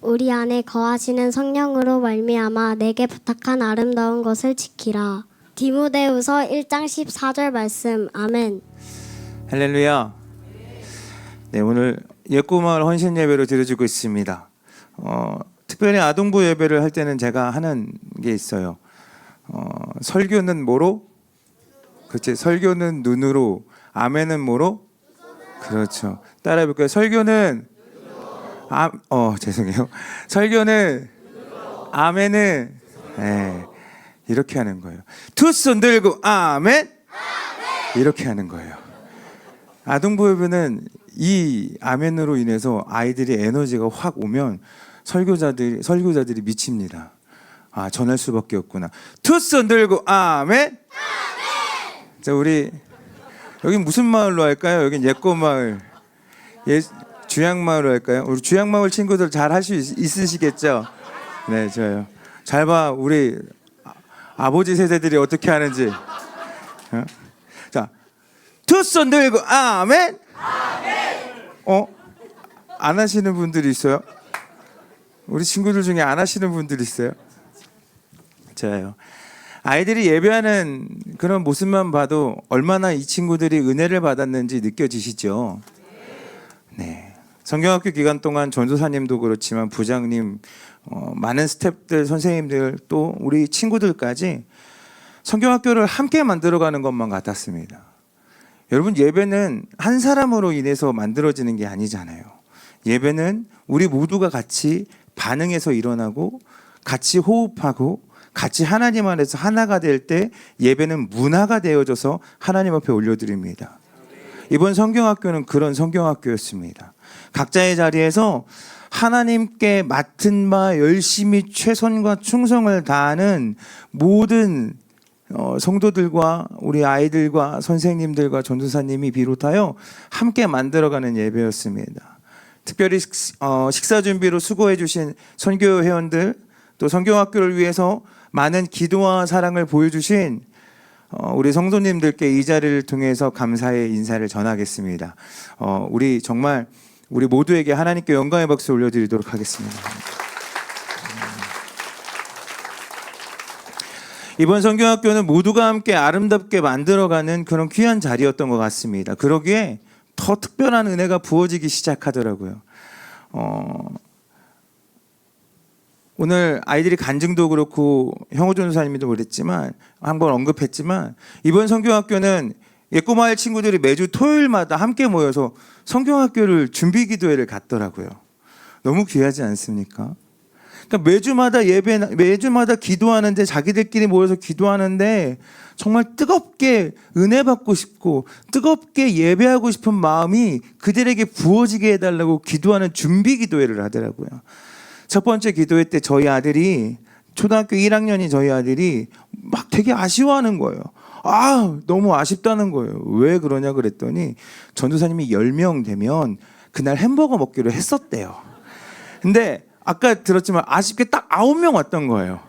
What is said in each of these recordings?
우리 안에 거하시는 성령으로 말미암아 내게 부탁한 아름다운 것을 지키라. 디모데후서 1장 14절 말씀. 아멘. 할렐루야. 네, 오늘 예꼬마을 헌신 예배로 드려지고 있습니다. 특별히 아동부 예배를 할 때는 제가 하는 게 있어요. 설교는 뭐로? 그렇지. 설교는 눈으로, 아멘은 뭐로? 그렇죠. 따라해볼까요? 설교는 죄송해요. 설교는 아멘은 이렇게 하는 거예요. 두 손 들고 아멘. 이렇게 하는 거예요. 아동부 예배는 이 아멘으로 인해서 아이들이 에너지가 확 오면 설교자들이 미칩니다. 아, 전할 수밖에 없구나. 두 손 들고 아멘. 자, 우리 여기 무슨 마을로 할까요? 여긴 예꼬마을, 주양마을로 할까요? 우리 주양마을 친구들 잘 할 수 있으시겠죠? 네, 좋아요. 잘 봐, 우리 아버지 세대들이 어떻게 하는지. 자, 두 손 들고 아멘. 안 하시는 분들이 있어요? 우리 친구들 중에 안 하시는 분들이 있어요? 좋아요. 아이들이 예배하는 그런 모습만 봐도 얼마나 이 친구들이 은혜를 받았는지 느껴지시죠? 네. 성경학교 기간 동안 전도사님도 그렇지만 부장님, 많은 스태프들, 선생님들 또 우리 친구들까지 성경학교를 함께 만들어가는 것만 같았습니다. 여러분, 예배는 한 사람으로 인해서 만들어지는 게 아니잖아요. 예배는 우리 모두가 같이 반응해서 일어나고 같이 호흡하고 같이 하나님 안에서 하나가 될 때 예배는 문화가 되어져서 하나님 앞에 올려드립니다. 이번 성경학교는 그런 성경학교였습니다. 각자의 자리에서 하나님께 맡은 바 열심히 최선과 충성을 다하는 모든 성도들과 우리 아이들과 선생님들과 전도사님이 비롯하여 함께 만들어가는 예배였습니다. 특별히 식사 준비로 수고해 주신 선교 회원들, 또 성경학교를 위해서 많은 기도와 사랑을 보여주신 우리 성도님들께 이 자리를 통해서 감사의 인사를 전하겠습니다. 우리 정말 우리 모두에게 하나님께 영광의 박수 올려드리도록 하겠습니다. 이번 성경학교는 모두가 함께 아름답게 만들어가는 그런 귀한 자리였던 것 같습니다. 그러기에 더 특별한 은혜가 부어지기 시작하더라고요. 오늘 아이들이 간증도 그렇고 형호 전도사님도 그랬지만 한번 언급했지만 이번 성경학교는 예꼬마을 친구들이 매주 토요일마다 함께 모여서 성경학교를 준비 기도회를 갖더라고요. 너무 귀하지 않습니까? 그러니까 매주마다 기도하는데 자기들끼리 모여서 기도하는데 정말 뜨겁게 은혜 받고 싶고 뜨겁게 예배하고 싶은 마음이 그들에게 부어지게 해달라고 기도하는 준비 기도회를 하더라고요. 첫 번째 기도회 때 저희 아들이 초등학교 1학년이 저희 아들이 막 되게 아쉬워하는 거예요. 너무 아쉽다는 거예요. 왜 그러냐 그랬더니 전도사님이 10명 되면 그날 햄버거 먹기로 했었대요. 근데 아까 들었지만 아쉽게 딱 9명 왔던 거예요.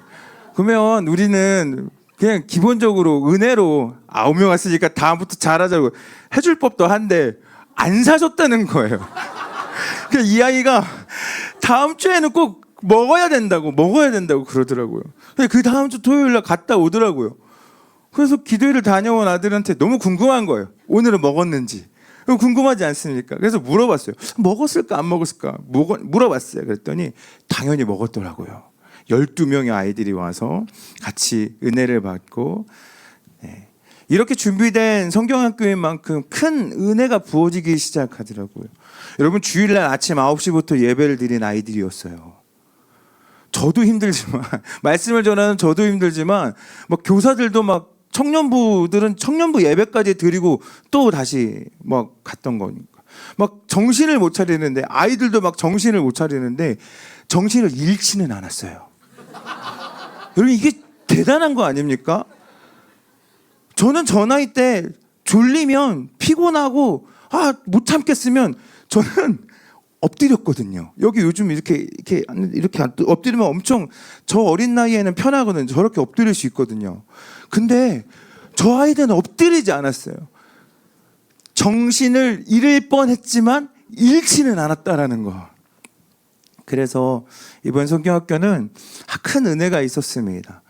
그러면 우리는 그냥 기본적으로 은혜로 9명 왔으니까 다음부터 잘하자고 해줄 법도 한데 안 사줬다는 거예요. 그래서 이 아이가 다음 주에는 꼭 먹어야 된다고 그러더라고요. 그 다음 주 토요일 날 갔다 오더라고요. 그래서 기도회를 다녀온 아들한테 너무 궁금한 거예요. 오늘은 먹었는지. 궁금하지 않습니까? 그래서 물어봤어요. 먹었을까 안 먹었을까 물어봤어요. 그랬더니 당연히 먹었더라고요. 12명의 아이들이 와서 같이 은혜를 받고, 이렇게 준비된 성경학교인 만큼 큰 은혜가 부어지기 시작하더라고요. 여러분, 주일날 아침 9시부터 예배를 드린 아이들이었어요. 저도 힘들지만 말씀을 전하는 저도 힘들지만 막 교사들도 막 청년부들은 청년부 예배까지 드리고 또 다시 막 갔던 거니까 막 정신을 못 차리는데, 아이들도 막 정신을 못 차리는데 정신을 잃지는 않았어요. 여러분, 이게 대단한 거 아닙니까? 저는 저 나이 때 졸리면 피곤하고 못 참겠으면 저는 엎드렸거든요. 여기 요즘 이렇게 엎드리면 엄청, 저 어린 나이에는 편하거든요. 저렇게 엎드릴 수 있거든요. 근데 저 아이들은 엎드리지 않았어요. 정신을 잃을 뻔했지만 잃지는 않았다라는 거. 그래서 이번 성경학교는 큰 은혜가 있었습니다.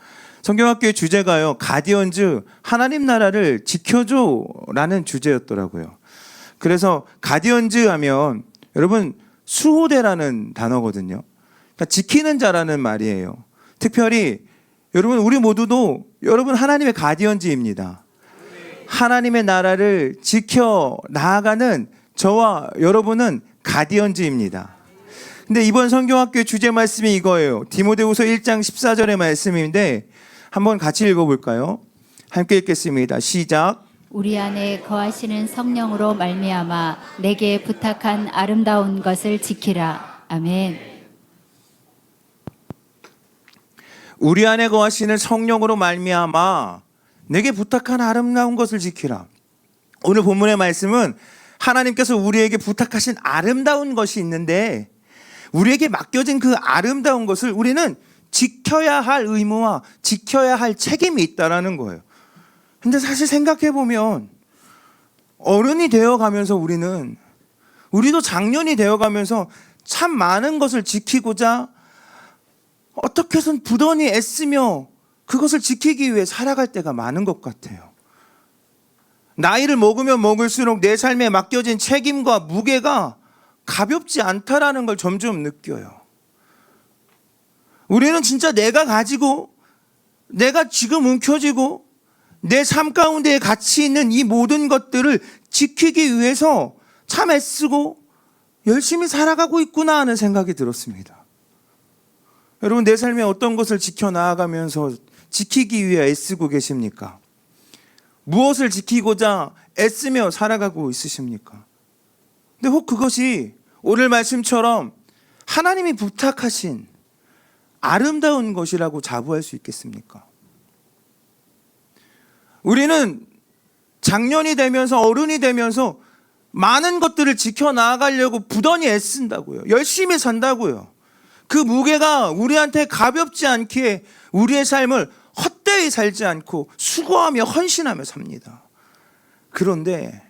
성경학교의 주제가요, 가디언즈, 하나님 나라를 지켜줘라는 주제였더라고요. 그래서 가디언즈 하면 여러분 수호대라는 단어거든요. 그러니까 지키는 자라는 말이에요. 특별히 여러분 우리 모두도 여러분 하나님의 가디언즈입니다. 하나님의 나라를 지켜 나아가는 저와 여러분은 가디언즈입니다. 근데 이번 성경학교의 주제 말씀이 이거예요. 디모데후서 1장 14절의 말씀인데 한번 같이 읽어볼까요? 함께 읽겠습니다. 시작. 우리 안에 거하시는 성령으로 말미암아 내게 부탁한 아름다운 것을 지키라. 아멘. 우리 안에 거하시는 성령으로 말미암아 내게 부탁한 아름다운 것을 지키라. 오늘 본문의 말씀은 하나님께서 우리에게 부탁하신 아름다운 것이 있는데 우리에게 맡겨진 그 아름다운 것을 우리는 지켜야 할 의무와 지켜야 할 책임이 있다라는 거예요. 근데 사실 생각해 보면 어른이 되어 가면서 우리도 장년이 되어 가면서 참 많은 것을 지키고자 어떻게 해선 부단히 애쓰며 그것을 지키기 위해 살아갈 때가 많은 것 같아요. 나이를 먹으면 먹을수록 내 삶에 맡겨진 책임과 무게가 가볍지 않다라는 걸 점점 느껴요. 우리는 진짜 내가 가지고 내가 지금 움켜쥐고 내 삶 가운데에 가치 있는 이 모든 것들을 지키기 위해서 참 애쓰고 열심히 살아가고 있구나 하는 생각이 들었습니다. 여러분 내 삶에 어떤 것을 지켜나가면서 지키기 위해 애쓰고 계십니까? 무엇을 지키고자 애쓰며 살아가고 있으십니까? 근데 혹 그것이 오늘 말씀처럼 하나님이 부탁하신 아름다운 것이라고 자부할 수 있겠습니까? 우리는 장년이 되면서 어른이 되면서 많은 것들을 지켜나가려고 부단히 애쓴다고요. 열심히 산다고요. 그 무게가 우리한테 가볍지 않기에 우리의 삶을 헛되이 살지 않고 수고하며 헌신하며 삽니다. 그런데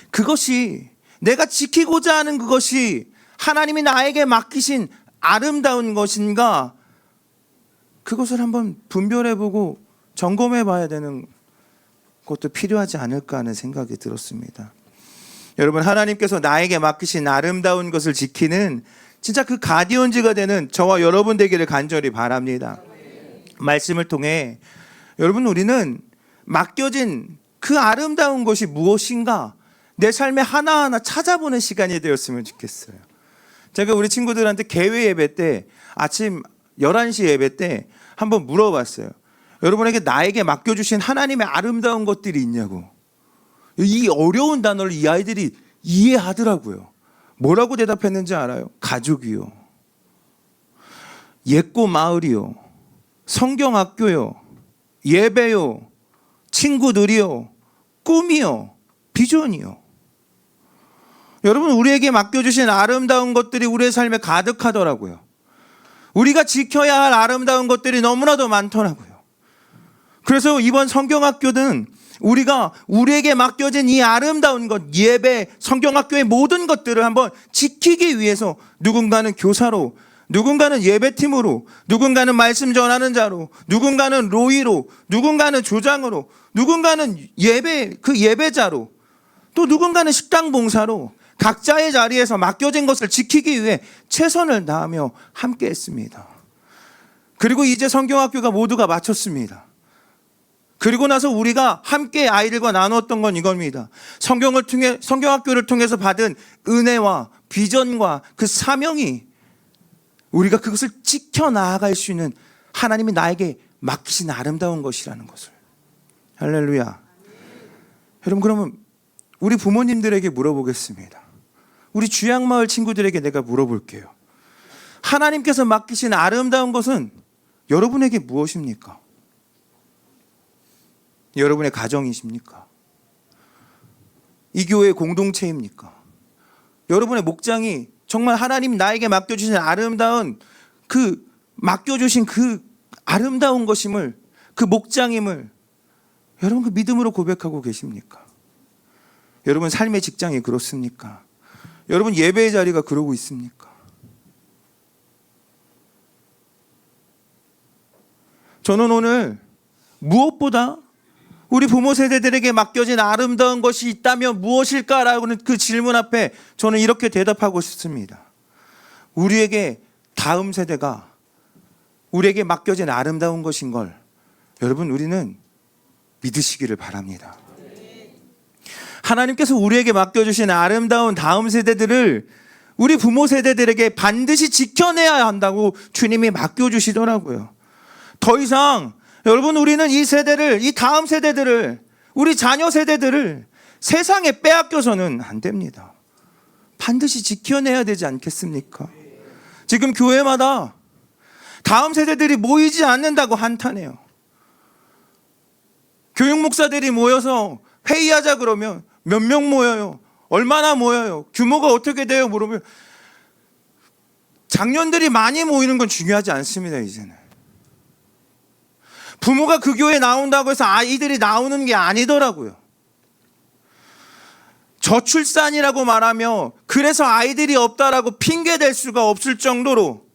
그것이 내가 지키고자 하는 그것이 하나님이 나에게 맡기신 아름다운 것인가? 그것을 한번 분별해보고 점검해봐야 되는 것도 필요하지 않을까 하는 생각이 들었습니다. 여러분 하나님께서 나에게 맡기신 아름다운 것을 지키는 진짜 그 가디언즈가 되는 저와 여러분 되기를 간절히 바랍니다. 말씀을 통해 여러분 우리는 맡겨진 그 아름다운 것이 무엇인가 내 삶에 하나하나 찾아보는 시간이 되었으면 좋겠어요. 제가 우리 친구들한테 개회 예배 때 아침 11시 예배 때 한번 물어봤어요. 여러분에게 나에게 맡겨주신 하나님의 아름다운 것들이 있냐고. 이 어려운 단어를 이 아이들이 이해하더라고요. 뭐라고 대답했는지 알아요? 가족이요, 예꼬 마을이요, 성경학교요, 예배요, 친구들이요, 꿈이요, 비전이요. 여러분 우리에게 맡겨주신 아름다운 것들이 우리의 삶에 가득하더라고요. 우리가 지켜야 할 아름다운 것들이 너무나도 많더라고요. 그래서 이번 성경학교는 우리가 우리에게 맡겨진 이 아름다운 것, 예배, 성경학교의 모든 것들을 한번 지키기 위해서 누군가는 교사로, 누군가는 예배팀으로, 누군가는 말씀 전하는 자로, 누군가는 로이로, 누군가는 조장으로, 누군가는 그 예배자로, 또 누군가는 식당 봉사로 각자의 자리에서 맡겨진 것을 지키기 위해 최선을 다하며 함께 했습니다. 그리고 이제 성경학교가 모두가 마쳤습니다. 그리고 나서 우리가 함께 아이들과 나누었던 건 이겁니다. 성경학교를 통해서 받은 은혜와 비전과 그 사명이 우리가 그것을 지켜나갈 수 있는 하나님이 나에게 맡기신 아름다운 것이라는 것을. 할렐루야. 여러분 그러면 우리 부모님들에게 물어보겠습니다. 우리 주양마을 친구들에게 내가 물어볼게요. 하나님께서 맡기신 아름다운 것은 여러분에게 무엇입니까? 여러분의 가정이십니까? 이 교회의 공동체입니까? 여러분의 목장이 정말 하나님 나에게 맡겨주신 아름다운 맡겨주신 그 아름다운 것임을, 그 목장임을 여러분 그 믿음으로 고백하고 계십니까? 여러분 삶의 직장이 그렇습니까? 여러분 예배의 자리가 그러고 있습니까? 저는 오늘 무엇보다 우리 부모 세대들에게 맡겨진 아름다운 것이 있다면 무엇일까라는 그 질문 앞에 저는 이렇게 대답하고 싶습니다. 우리에게 다음 세대가 우리에게 맡겨진 아름다운 것인 걸 여러분 우리는 믿으시기를 바랍니다. 하나님께서 우리에게 맡겨주신 아름다운 다음 세대들을 우리 부모 세대들에게 반드시 지켜내야 한다고 주님이 맡겨주시더라고요. 더 이상 여러분 우리는 이 세대를, 이 다음 세대들을, 우리 자녀 세대들을 세상에 빼앗겨서는 안 됩니다. 반드시 지켜내야 되지 않겠습니까? 지금 교회마다 다음 세대들이 모이지 않는다고 한탄해요. 교육 목사들이 모여서 회의하자 그러면 몇 명 모여요? 얼마나 모여요? 규모가 어떻게 돼요? 물으면 장년들이 많이 모이는 건 중요하지 않습니다. 이제는 부모가 그 교회에 나온다고 해서 아이들이 나오는 게 아니더라고요. 저출산이라고 말하며 그래서 아이들이 없다라고 핑계댈 수가 없을 정도로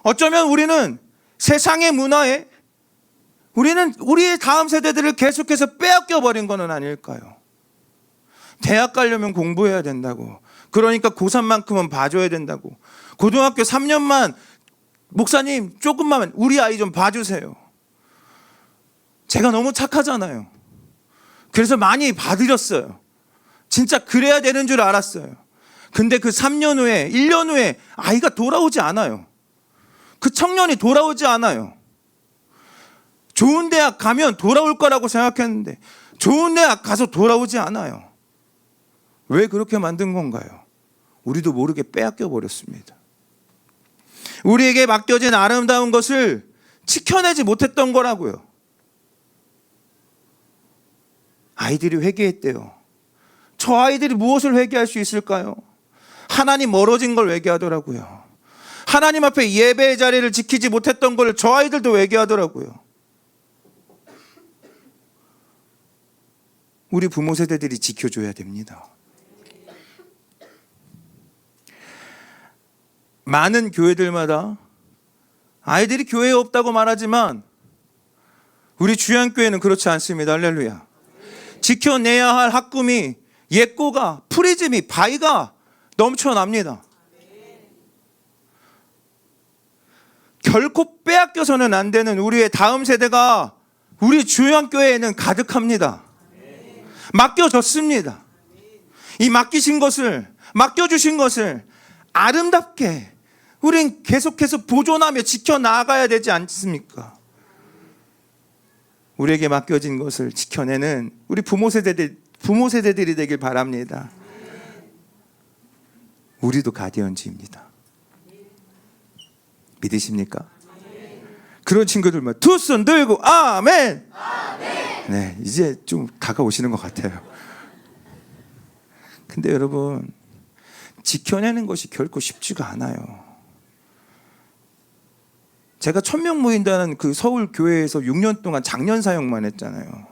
어쩌면 우리는 세상의 문화에 우리는 우리의 다음 세대들을 계속해서 빼앗겨 버린 건 아닐까요? 대학 가려면 공부해야 된다고. 그러니까 고3만큼은 봐줘야 된다고. 고등학교 3년만 목사님 조금만 우리 아이 좀 봐주세요. 제가 너무 착하잖아요. 그래서 많이 봐드렸어요. 진짜 그래야 되는 줄 알았어요. 근데 그 3년 후에 1년 후에 아이가 돌아오지 않아요. 그 청년이 돌아오지 않아요. 좋은 대학 가면 돌아올 거라고 생각했는데 좋은 대학 가서 돌아오지 않아요. 왜 그렇게 만든 건가요? 우리도 모르게 빼앗겨 버렸습니다. 우리에게 맡겨진 아름다운 것을 지켜내지 못했던 거라고요. 아이들이 회개했대요. 저 아이들이 무엇을 회개할 수 있을까요? 하나님 멀어진 걸 회개하더라고요. 하나님 앞에 예배의 자리를 지키지 못했던 걸 저 아이들도 회개하더라고요. 우리 부모 세대들이 지켜줘야 됩니다. 많은 교회들마다 아이들이 교회에 없다고 말하지만 우리 주양교회는 그렇지 않습니다. 할렐루야. 지켜내야 할 학금이 예꼬가 프리즘이 바위가 넘쳐납니다. 결코 빼앗겨서는 안 되는 우리의 다음 세대가 우리 주양교회에는 가득합니다. 맡겨졌습니다. 이 맡기신 것을, 맡겨주신 것을 아름답게 우린 계속해서 보존하며 지켜나가야 되지 않습니까? 우리에게 맡겨진 것을 지켜내는 우리 부모 세대들이 되길 바랍니다. 우리도 가디언즈입니다. 믿으십니까? 그런 친구들만 두 손 들고 아멘. 네, 이제 좀 다가오시는 것 같아요. 근데 여러분, 지켜내는 것이 결코 쉽지가 않아요. 제가 1000명 모인다는 그 서울 교회에서 6년 동안 장년 사역만 했잖아요.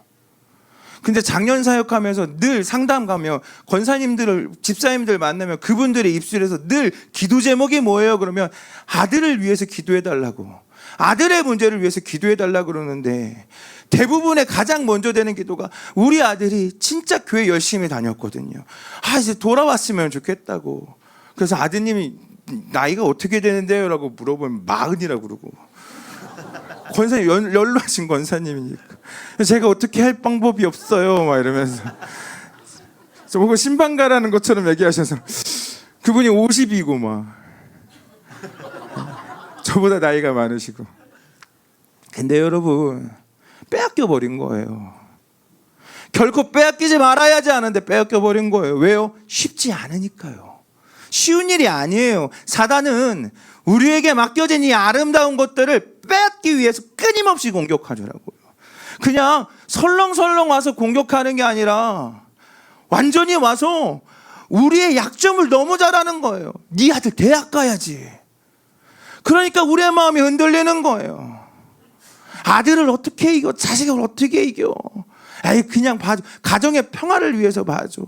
근데 장년 사역하면서 늘 상담 가면 권사님들을, 집사님들 만나면 그분들의 입술에서 늘 기도 제목이 뭐예요? 그러면 아들을 위해서 기도해달라고, 아들의 문제를 위해서 기도해달라고 그러는데 대부분의 가장 먼저 되는 기도가 우리 아들이 진짜 교회 열심히 다녔거든요. 이제 돌아왔으면 좋겠다고. 그래서 아드님이 나이가 어떻게 되는데요? 라고 물어보면 40이라고 그러고. 권사님, 연로하신 권사님이니까. 제가 어떻게 할 방법이 없어요. 막 이러면서. 저보고 신방 가라는 것처럼 얘기하셔서 그분이 50이고 막. 저보다 나이가 많으시고. 근데 여러분, 빼앗겨 버린 거예요. 결코 빼앗기지 말아야 하지 않은데 빼앗겨 버린 거예요. 왜요? 쉽지 않으니까요. 쉬운 일이 아니에요. 사단은 우리에게 맡겨진 이 아름다운 것들을 빼앗기 위해서 끊임없이 공격하더라고요. 그냥 설렁설렁 와서 공격하는 게 아니라 완전히 와서 우리의 약점을 너무 잘하는 거예요. 네 아들 대학 가야지. 그러니까 우리의 마음이 흔들리는 거예요. 아들을 어떻게 이겨? 자식을 어떻게 이겨? 그냥 봐줘. 가정의 평화를 위해서 봐줘.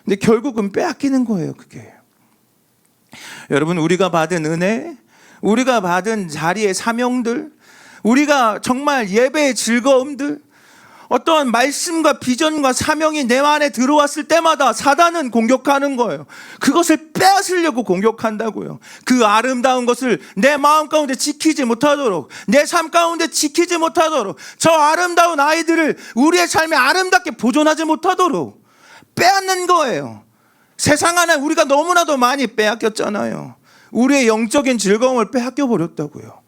근데 결국은 빼앗기는 거예요, 그게. 여러분, 우리가 받은 은혜, 우리가 받은 자리의 사명들, 우리가 정말 예배의 즐거움들, 어떠한 말씀과 비전과 사명이 내 안에 들어왔을 때마다 사단은 공격하는 거예요. 그것을 빼앗으려고 공격한다고요. 그 아름다운 것을 내 마음 가운데 지키지 못하도록, 내 삶 가운데 지키지 못하도록, 저 아름다운 아이들을 우리의 삶에 아름답게 보존하지 못하도록 빼앗는 거예요. 세상 안에 우리가 너무나도 많이 빼앗겼잖아요. 우리의 영적인 즐거움을 빼앗겨 버렸다고요.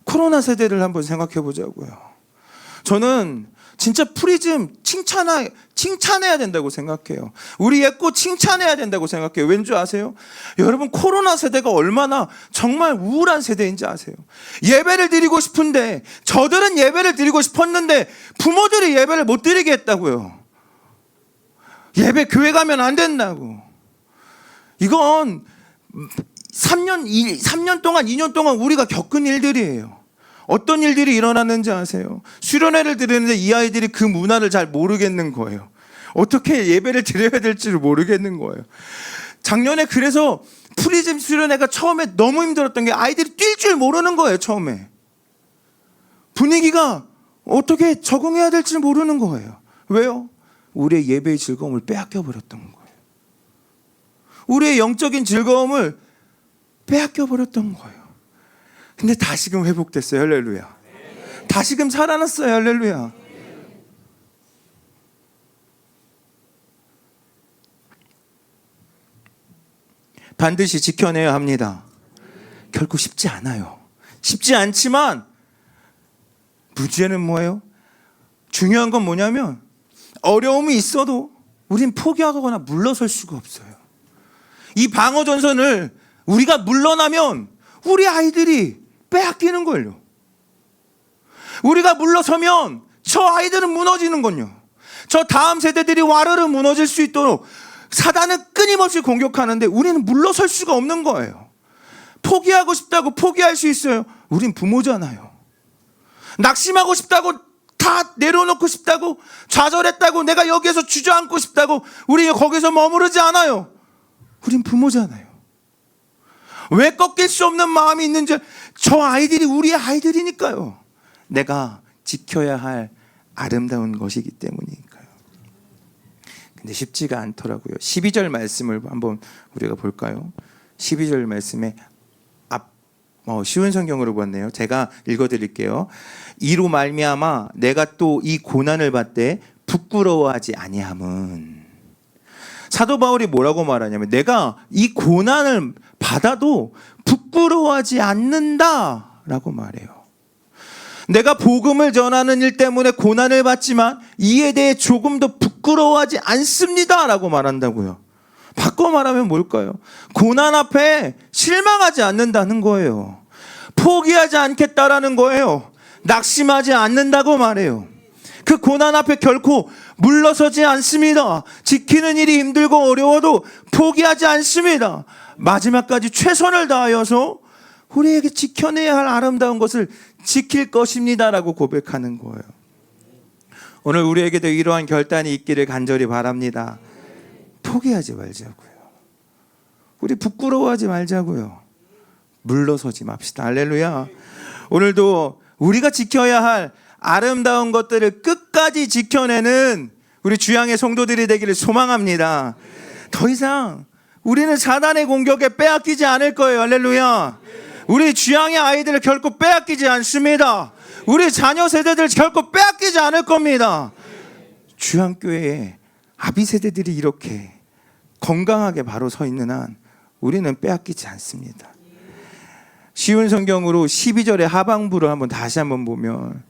코로나 세대를 한번 생각해 보자고요. 저는 진짜 프리즘 칭찬해야 된다고 생각해요. 우리 예꼬 칭찬해야 된다고 생각해요. 왠지 아세요? 여러분, 코로나 세대가 얼마나 정말 우울한 세대인지 아세요? 예배를 드리고 싶은데, 저들은 예배를 드리고 싶었는데 부모들이 예배를 못 드리게 했다고요. 예배 교회 가면 안 된다고. 이건 3년 동안 2년 동안 우리가 겪은 일들이에요. 어떤 일들이 일어났는지 아세요? 수련회를 드리는데 이 아이들이 그 문화를 잘 모르겠는 거예요. 어떻게 예배를 드려야 될지를 모르겠는 거예요. 작년에 그래서 프리즘 수련회가 처음에 너무 힘들었던 게 아이들이 뛸 줄 모르는 거예요. 처음에 분위기가 어떻게 적응해야 될지 모르는 거예요. 왜요? 우리의 예배의 즐거움을 빼앗겨 버렸던 거예요. 우리의 영적인 즐거움을 빼앗겨 버렸던 거예요. 근데 다시금 회복됐어요. 할렐루야. 다시금 살아났어요. 할렐루야. 반드시 지켜내야 합니다. 결코 쉽지 않아요. 쉽지 않지만 문제는 뭐예요? 중요한 건 뭐냐면 어려움이 있어도 우린 포기하거나 물러설 수가 없어요. 이 방어 전선을 우리가 물러나면 우리 아이들이 빼앗기는 걸요. 우리가 물러서면 저 아이들은 무너지는 건요. 저 다음 세대들이 와르르 무너질 수 있도록 사단은 끊임없이 공격하는데 우리는 물러설 수가 없는 거예요. 포기하고 싶다고 포기할 수 있어요. 우린 부모잖아요. 낙심하고 싶다고 다 내려놓고 싶다고, 좌절했다고 내가 여기에서 주저앉고 싶다고 우리 거기서 머무르지 않아요. 우린 부모잖아요. 왜 꺾일 수 없는 마음이 있는지, 저 아이들이 우리의 아이들이니까요. 내가 지켜야 할 아름다운 것이기 때문이니까요. 근데 쉽지가 않더라고요. 12절 말씀을 한번 우리가 볼까요? 12절 말씀에 쉬운 성경으로 봤네요. 제가 읽어드릴게요. 이로 말미암아 내가 또 이 고난을 받되 부끄러워하지 아니함은. 사도 바울이 뭐라고 말하냐면 내가 이 고난을 받아도 부끄러워하지 않는다라고 말해요. 내가 복음을 전하는 일 때문에 고난을 받지만 이에 대해 조금도 부끄러워하지 않습니다라고 말한다고요. 바꿔 말하면 뭘까요? 고난 앞에 실망하지 않는다는 거예요. 포기하지 않겠다라는 거예요. 낙심하지 않는다고 말해요. 그 고난 앞에 결코 물러서지 않습니다. 지키는 일이 힘들고 어려워도 포기하지 않습니다. 마지막까지 최선을 다하여서 우리에게 지켜내야 할 아름다운 것을 지킬 것입니다라고 고백하는 거예요. 오늘 우리에게도 이러한 결단이 있기를 간절히 바랍니다. 포기하지 말자고요. 우리 부끄러워하지 말자고요. 물러서지 맙시다. 할렐루야. 오늘도 우리가 지켜야 할 아름다운 것들을 끝까지 지켜내는 우리 주양의 성도들이 되기를 소망합니다. 더 이상 우리는 사단의 공격에 빼앗기지 않을 거예요. 할렐루야. 우리 주양의 아이들을 결코 빼앗기지 않습니다. 우리 자녀 세대들 결코 빼앗기지 않을 겁니다. 주양교회에 아비 세대들이 이렇게 건강하게 바로 서 있는 한 우리는 빼앗기지 않습니다. 쉬운 성경으로 12절의 하반부를 다시 한번 보면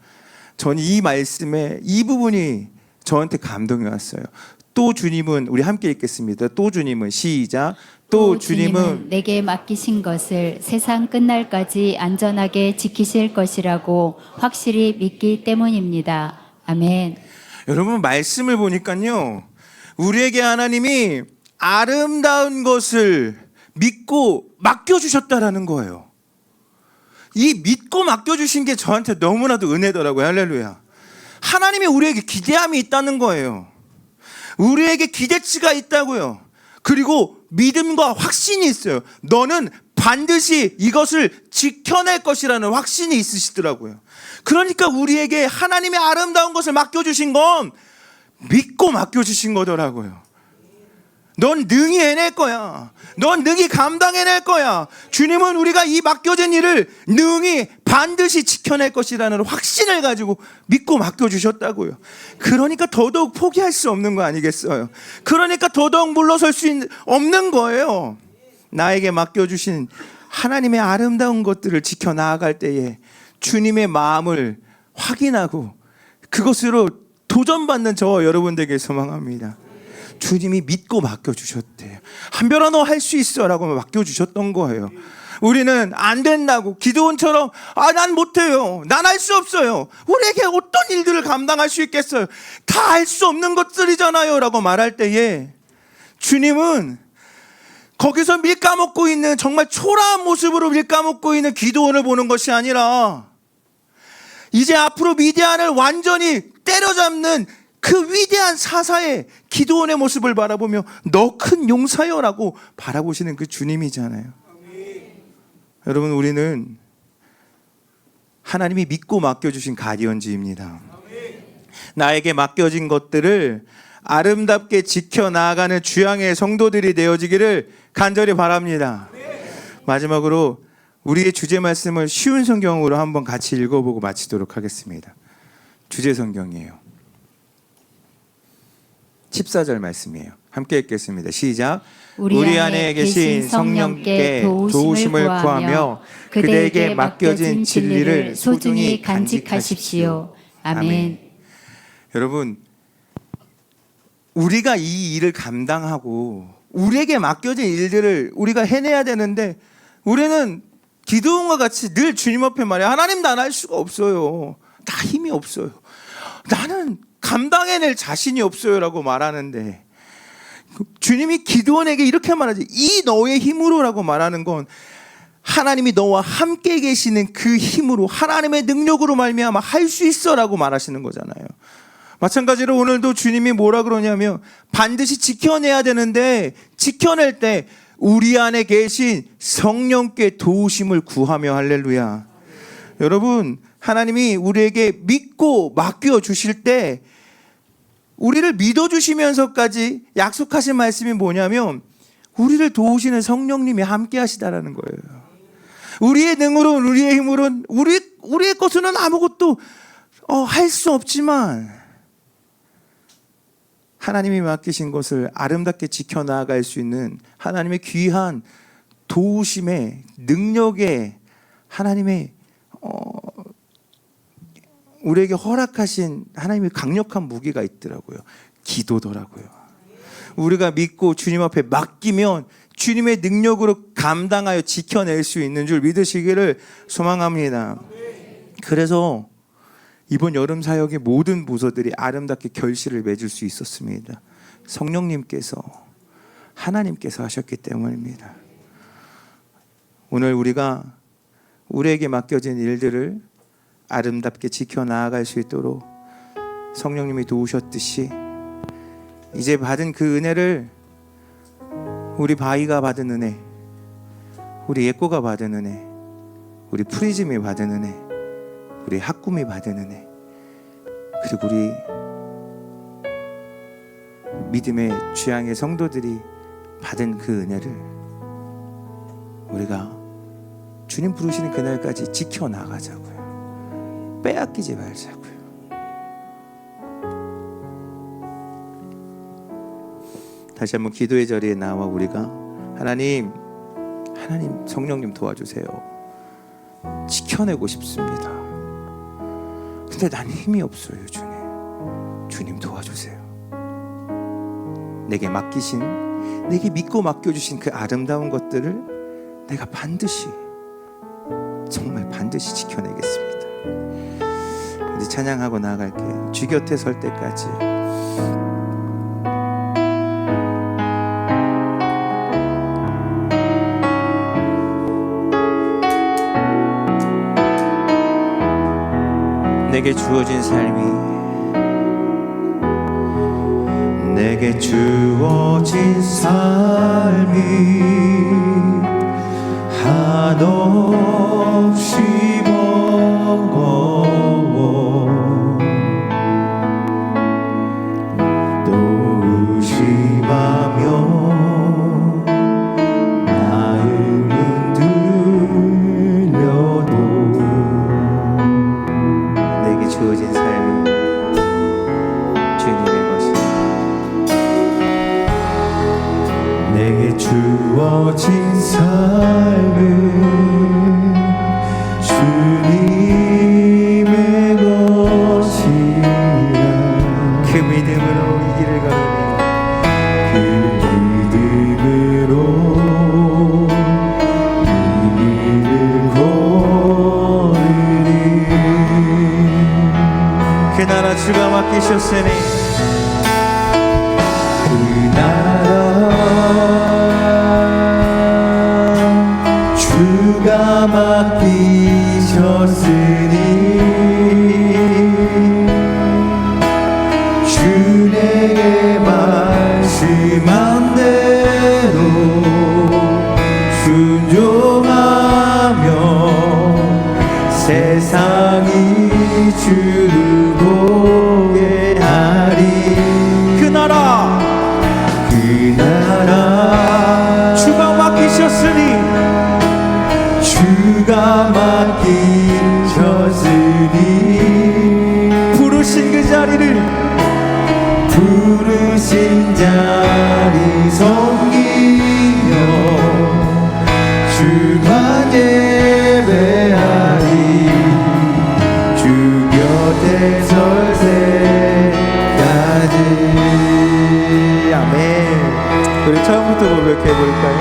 전 이 말씀에 이 부분이 저한테 감동이 왔어요. 또 주님은, 우리 함께 읽겠습니다. 또 주님은, 시작. 또 주님은 내게 맡기신 것을 세상 끝날까지 안전하게 지키실 것이라고 확실히 믿기 때문입니다. 아멘. 여러분, 말씀을 보니까요, 우리에게 하나님이 아름다운 것을 믿고 맡겨주셨다라는 거예요. 이 믿고 맡겨주신 게 저한테 너무나도 은혜더라고요. 할렐루야. 하나님이 우리에게 기대함이 있다는 거예요. 우리에게 기대치가 있다고요. 그리고 믿음과 확신이 있어요. 너는 반드시 이것을 지켜낼 것이라는 확신이 있으시더라고요. 그러니까 우리에게 하나님의 아름다운 것을 맡겨주신 건 믿고 맡겨주신 거더라고요. 넌 능히 해낼 거야. 넌 능히 감당해낼 거야. 주님은 우리가 이 맡겨진 일을 능히 반드시 지켜낼 것이라는 확신을 가지고 믿고 맡겨주셨다고요. 그러니까 더더욱 포기할 수 없는 거 아니겠어요? 그러니까 더더욱 물러설 수 없는 거예요. 나에게 맡겨주신 하나님의 아름다운 것들을 지켜나아갈 때에 주님의 마음을 확인하고 그것으로 도전받는 저와 여러분들에게 소망합니다. 주님이 믿고 맡겨주셨대요. 한별아 너 할 수 있어 라고 맡겨주셨던 거예요. 우리는 안 된다고 기드온처럼 난 못해요. 난 할 수 없어요. 우리에게 어떤 일들을 감당할 수 있겠어요. 다 할 수 없는 것들이잖아요 라고 말할 때에 주님은 거기서 밀까먹고 있는 정말 초라한 모습으로 밀까먹고 있는 기드온을 보는 것이 아니라 이제 앞으로 미디안을 완전히 때려잡는 그 위대한 사사의 기드온의 모습을 바라보며 너 큰 용사여 라고 바라보시는 그 주님이잖아요. 여러분 우리는 하나님이 믿고 맡겨주신 가디언즈입니다. 나에게 맡겨진 것들을 아름답게 지켜나가는 주양의 성도들이 되어지기를 간절히 바랍니다. 마지막으로 우리의 주제 말씀을 쉬운 성경으로 한번 같이 읽어보고 마치도록 하겠습니다. 주제 성경이에요. 14절 말씀이에요. 함께 읽겠습니다. 시작. 우리 안에 계신 성령께 도우심을 구하며 그대에게 맡겨진 진리를 소중히 간직하십시오. 아멘. 여러분 우리가 이 일을 감당하고 우리에게 맡겨진 일들을 우리가 해내야 되는데 우리는 기드온과 같이 늘 주님 앞에 말해요. 하나님 난 할 수가 없어요. 나 힘이 없어요. 나는 감당해낼 자신이 없어요 라고 말하는데 주님이 기드온에게 이렇게 말하지. 이 너의 힘으로 라고 말하는 건 하나님이 너와 함께 계시는 그 힘으로 하나님의 능력으로 말미암아 할 수 있어 라고 말하시는 거잖아요. 마찬가지로 오늘도 주님이 뭐라 그러냐면 반드시 지켜내야 되는데 지켜낼 때 우리 안에 계신 성령께 도우심을 구하며 할렐루야. 여러분 하나님이 우리에게 믿고 맡겨주실 때 우리를 믿어주시면서까지 약속하신 말씀이 뭐냐면 우리를 도우시는 성령님이 함께 하시다라는 거예요. 우리의 능으로는 우리의 힘으로는 우리의 것으로는 아무것도 할 수 없지만 하나님이 맡기신 것을 아름답게 지켜나갈 수 있는 하나님의 귀한 도우심의 능력에 하나님의 우리에게 허락하신 하나님의 강력한 무기가 있더라고요. 기도더라고요. 우리가 믿고 주님 앞에 맡기면 주님의 능력으로 감당하여 지켜낼 수 있는 줄 믿으시기를 소망합니다. 그래서 이번 여름 사역의 모든 부서들이 아름답게 결실을 맺을 수 있었습니다. 성령님께서 하나님께서 하셨기 때문입니다. 오늘 우리가 우리에게 맡겨진 일들을 아름답게 지켜나갈 수 있도록 성령님이 도우셨듯이 이제 받은 그 은혜를 우리 바이가 받은 은혜, 우리 예꼬가 받은 은혜, 우리 프리즘이 받은 은혜, 우리 학구미 받은 은혜, 그리고 우리 믿음의 주양의 성도들이 받은 그 은혜를 우리가 주님 부르시는 그날까지 지켜나가자고요. 빼앗기지 말자고요. 다시 한번 기도의 자리에 나와 우리가 하나님 성령님 도와주세요. 지켜내고 싶습니다. 근데 난 힘이 없어요. 주님 도와주세요. 내게 맡기신, 내게 믿고 맡겨주신 그 아름다운 것들을 내가 정말 반드시 지켜내겠습니다. 이제 찬양하고 나아갈게요. 주 곁에 설 때까지. 내게 주어진 삶이, 내게 주어진 삶이 한없이 버거워 또 의심하며 마음은 들려도 내게 주어진 삶은 주님의 것이다. 내게 주어진 삶은 주님의 것이라. 그 믿음으로 이 길을 걸으리. 그 믿음으로 이 길을 걸으리. 그 나라 주가 맡기셨으니 그 나라 주가 맡기셨으니 주 내게 말씀한 대로 순종하며 세상이 주를 보게 하리. 그 나라 주가 맡기셨으니 주가 맡기셨으니 부르신 그 자리를 부르신 자리 섬기며 주만 예배하리. 주 곁에 설 때까지. 아멘. 우리 처음부터 고백해 볼까요?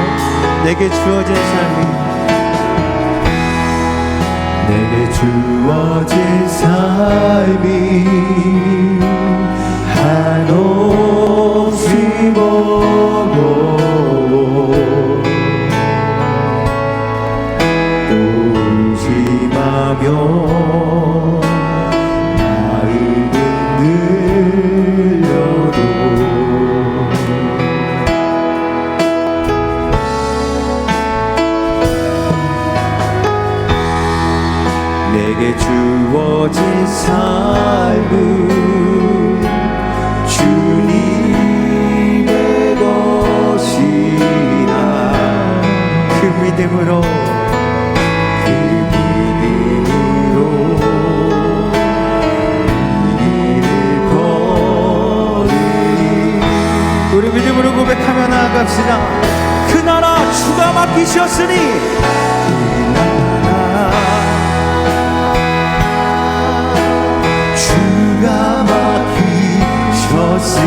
내게 주어진 삶이 내게 주어진 삶이 한없이 버거워 또 의심하며 마음은 들려도 내게 주어진 삶은 주님의 것이라. 그 믿음으로 이 길을 걸으리. 우리 믿음으로 고백하며 나아갑시다. 그 나라 주가 맡기셨으니 주가 맡기셨으니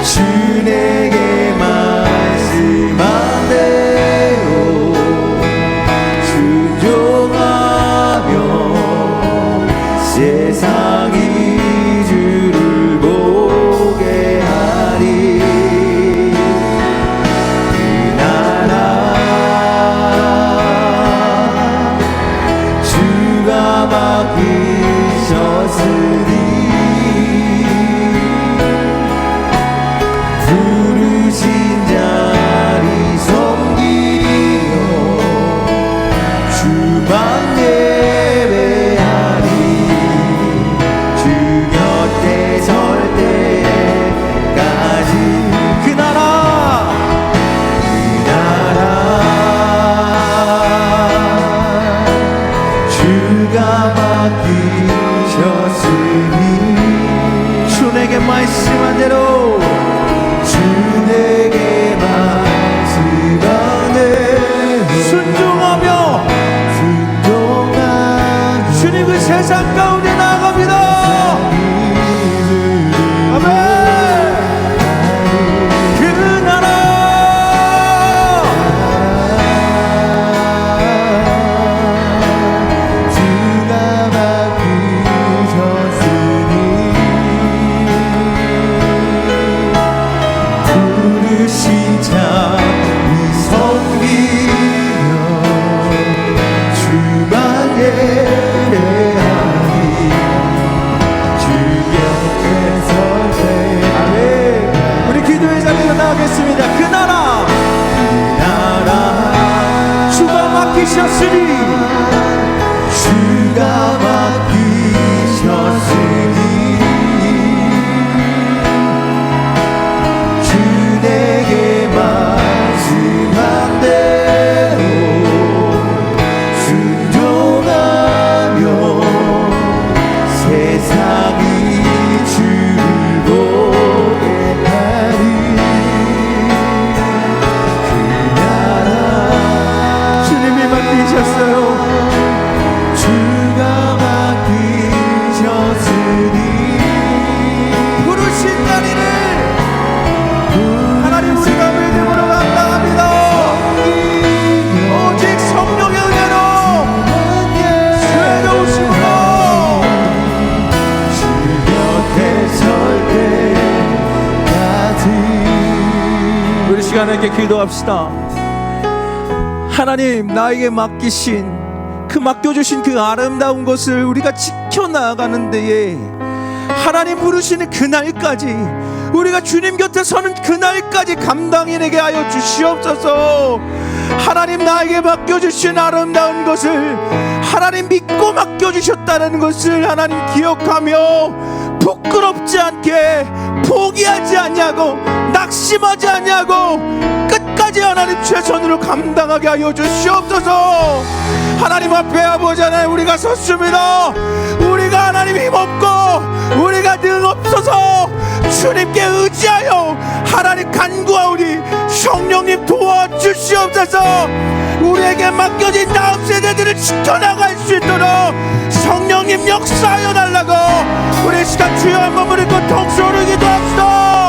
주 내게 말씀한 대로 순종하며 세상이 주를 보게 하리. 그 나라 주가 맡기셨으니 부르신 자리 섬기며 주만 예배하리. 주 곁에 설 때까지. 그 나라 주가 맡기셨으니 주 내게 말씀한 대로 주 내게 말씀한 대로 순종하며 주님 그 세상 가운데 나아갑니다. 아멘. 그 나라 주가 맡기셨으니 부르신 자리 섬기며 주만 예배하리. 맡기셨으니 주가 맡기셨으니 주 내게 말씀한 대로 순종하며 세상이 주를 보게 하리. 그 나라 주님이 맡기셨어요. 주가 맡기셨으니 부르신 자리를 하나님 우리가 믿음으로 감당합니다. 오직 성령의 은혜로 새로우심으로 주 곁에 설 때까지. 우리 시간에 이렇게 기도합시다. 하나님 나에게 맡기신 그 맡겨주신 그 아름다운 것을 우리가 지켜나가는 데에 하나님 부르시는 그날까지 우리가 주님 곁에 서는 그날까지 감당해내게 하여 주시옵소서. 하나님 나에게 맡겨주신 아름다운 것을 하나님 믿고 맡겨주셨다는 것을 하나님 기억하며 부끄럽지 않게 포기하지 않냐고 낙심하지 않냐고 끝까지 하나님 최선으로 감당하게 하여 주시옵소서. 하나님 앞에 아버지 하나님 우리가 섰습니다. 우리가 하나님 힘없고 우리가 능 없어서 주님께 의지하여 하나님 간구하오니 성령님 도와주시옵소서. 우리에게 맡겨진 다음 세대들을 지켜나갈 수 있도록 성령님 역사하여 달라고 우리 시간 주여 한 번을 읽고 통수로 기도합시다.